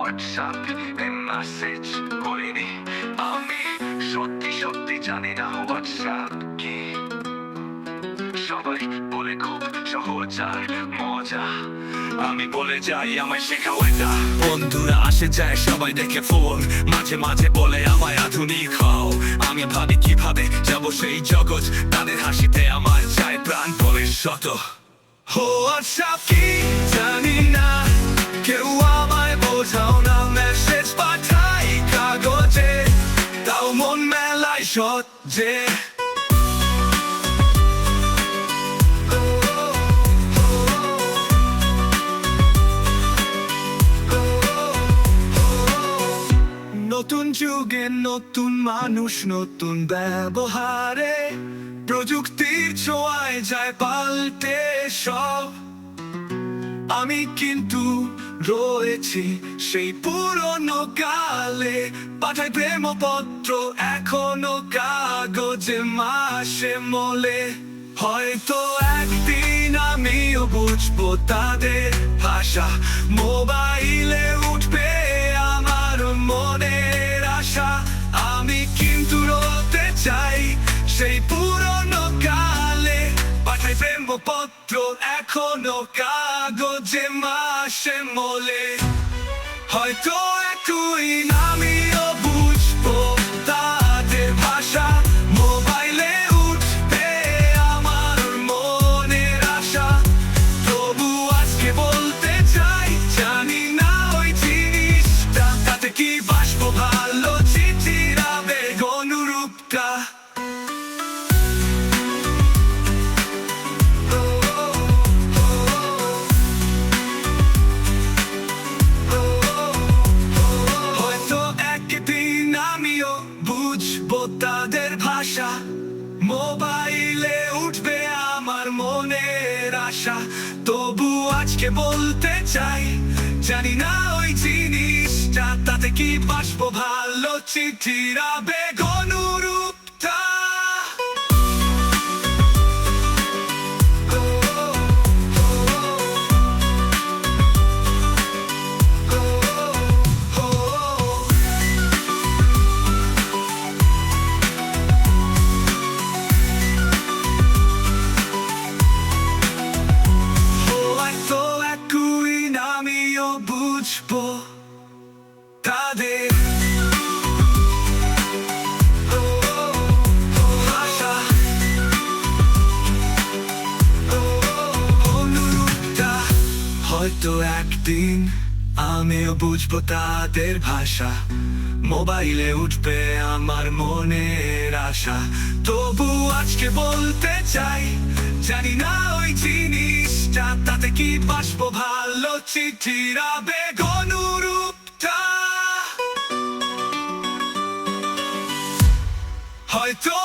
WhatsApp message করিনি। আমি সত্যি সত্যি জানি না হোয়াটসঅ্যাপ কি। সবাই বলে খুব সহজ আর মজা, আমি বলে যাই আমায় শেখাও এটা। বন্ধুরা আসে যায় সবাই দেখে ফোন, মাঝে মাঝে বলে আমায় আধুনিক হও। আমি ভাবি কিভাবে যাব সেই জগৎ, তাদের হাসিতে আমার যায় প্রাণ বলে শত। হোয়াটসঅ্যাপ কি জানি না, কেউ আমায় বোঝাও না। মেসেজ পাঠাই কাগজে, তাও মন মেলায় সহজে। নতুন যুগে নতুন মানুষ, নতুন ব্যবহারে প্রযুক্তির ছোঁয়ায় যায় পাল্টে সব। আমি কিন্তু রয়েছি সেই পুরনো কালে, পাঠাই প্রেমপত্র এখনো কাগজে মাসে মলে। হয়তো একদিন আমিও বুঝবো তাদের ভাষা, মোবাইলে উঠবে আমার মনের আশা। আমি কিন্তু রতে চাই সেই পুরনো কালে, পাঠাই প্রেমপত্র এখনো কাগজে মাসে মলে। হয়তো একদিন আমিও বুঝবো তাদের ভাষা, মোবাইলে উঠবে আমার মনের আশা। তবু আজকে বলতে চাই জানি না ওই জিনিসটা, তাতে কি বাসবো ভালো চিঠির আবেগ অনুরূপটা। হয়তো একদিন আমিও বুঝবো তাদের ভাষা, মোবাইলে উঠবে আমার মনের আশা। তবু আজকে বলতে চাই জানি না ওই জিনিসটা, তাতে কি বাসবো ভালো চিঠির আবেগ অনুরূপটা। হয়তো একদিন আমিও বুঝবো তাদের ভাষা, অনুরূপটা। হয়তো একদিন আমিও বুঝবো তাদের ভাষা, মোবাইলে উঠবে আমার মনের আশা। তবু আজকে বলতে চাই জানি না ওই জিনিসটা, তাতে কি বাসবো ভালো চিঠির আবেগ অনুরূপটা। হয়তো